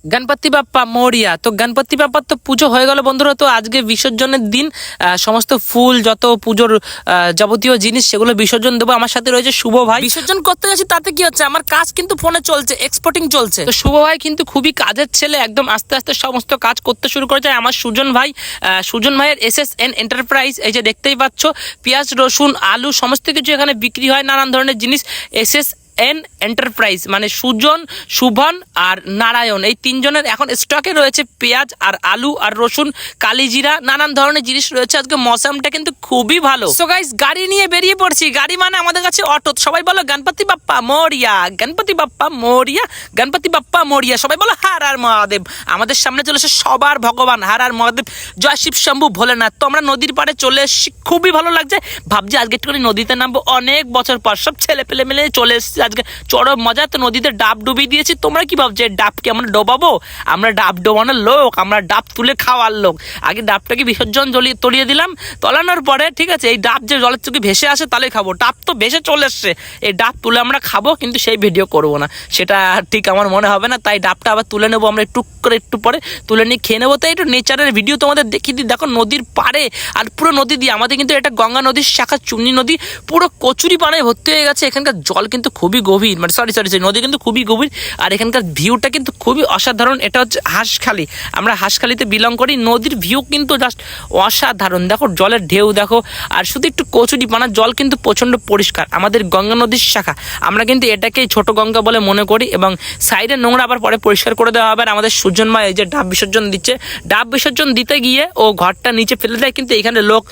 গণপতি বাপ্পা মরিয়া। তো গণপতি বাপ্পার তো পুজো হয়ে গেল বন্ধুরা। তো আজকে বিসর্জনের দিন সমস্ত ফুল যত পুজোর যাবতীয় জিনিস সেগুলো বিসর্জন দেবো। আমার সাথে রয়েছে শুভ ভাই। বিসর্জন করতে যাচ্ছি তাতে কি হচ্ছে, আমার কাজ কিন্তু ফোনে চলছে, এক্সপোর্টিং চলছে। তো শুভ ভাই কিন্তু খুবই কাজের ছেলে, একদম আস্তে আস্তে সমস্ত কাজ করতে শুরু করেছে। আমার সুজন ভাই, সুজন ভাইয়ের SSN এন্টারপ্রাইজ, এই যে দেখতেই পাচ্ছ পেঁয়াজ রসুন আলু সমস্ত কিছু এখানে বিক্রি হয়, নানান ধরনের জিনিস। SSN এন্টারপ্রাইজ মানে সুজন, শুভন আর নারায়ণ, এই তিনজনের এখন স্টকে রয়েছে পেঁয়াজ আর আলু আর রসুন, কালিজিরা, নানান ধরনের জিনিস রয়েছে। আজকে মৌসুমটা কিন্তু খুবই ভালো। সো গাইস, গাড়ি নিয়ে বেরিয়ে পড়ছি। গাড়ি মানে আমাদের কাছে অটো। সবাই বলো গণপতি বাপ্পা মরিয়া, গণপতি বাপ্পা মরিয়া, গণপতি বাপ্পা মরিয়া। সবাই বলো হার আর মহাদেব। আমাদের সামনে চলেছে সবার ভগবান হার আর মহাদেব, জয় শিব শম্ভু ভোলেনাথ। তো আমরা নদীর পাড়ে চলে এসেছি, খুবই ভালো লাগছে। ভাবছি আজকে একটু নদীতে নামবো, অনেক বছর পর সব ছেলে পেলে মিলে চলে এসেছি আজকে, চরম মজা। তো নদীতে ডাব ডুবিয়ে দিয়েছি। তোমরা কি ভাবছো ডাবকে আমরা ডোবাবো? আমরা ডাব ডোবানোর লোক, আমরা ডাব তুলে খাওয়ার লোক। আগে ডাবটাকে বিসর্জন তলিয়ে দিলাম, তলানোর পরে ঠিক আছে এই ডাব যে জলের চোখে ভেসে আসে তাহলে খাবো। ডাব তো ভেসে চলে এসছে, এই ডাব তুলে আমরা খাবো, কিন্তু সেই ভিডিও করবো না, সেটা ঠিক আমার মনে হবে না। তাই ডাবটা আবার তুলে নেবো আমরা একটু করে, একটু পরে তুলে নিয়ে খেয়ে নেবো। তাই একটু নেচারের ভিডিও তোমাদের দেখিয়ে দিই। দেখো নদীর পাড়ে আর পুরো নদী দিয়ে, আমাদের কিন্তু এটা গঙ্গা নদীর শাখা চুমনি নদী, পুরো কচুরি পানায় ভর্তি হয়ে গেছে। এখানকার জল কিন্তু খুবই গভীর, মানে সরি নদী কিন্তু খুবই গভীর। আর এখানকার ভিউটা কিন্তু খুবই অসাধারণ। এটা হচ্ছে হাঁসখালি, আমরা হাঁসখালিতে বিলং করি। নদীর ভিউ কিন্তু জাস্ট অসাধারণ। দেখো জলের ঢেউ দেখো, আর শুধু একটু কচুরি পানা, জল কিন্তু প্রচণ্ড পরিষ্কার। আমাদের গঙ্গা নদীর শাখা, আমরা কিন্তু এটাকেই ছোট গঙ্গা বলে মনে করি। এবং সাইডে নোংরা আবার পরে পরিষ্কার করে দেওয়া হবে। আর আমাদের সুজন মা এই যে ডাব বিসর্জন দিচ্ছে, ডাব বিসর্জন দিতে গিয়ে ও ঘরটা নিচে ফেলে দেয়। কিন্তু এখানে লোক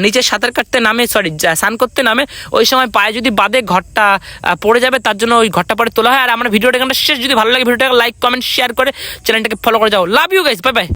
নিচে সাঁতার কাটতে নামে, স্নান করতে নামে, ওই সময় পায়ে যদি বাদে ঘরটা পড়ে যাবে, তার জন্য ওই ঘরটা পরে তোলা হয়। আর আমরা ভিডিওটা এখানে শেষ। যদি ভালো লাগে ভিডিওটাকে লাইক কমেন্ট শেয়ার করে চ্যানেলটাকে ফলো করে যাও। Love you guys, bye by.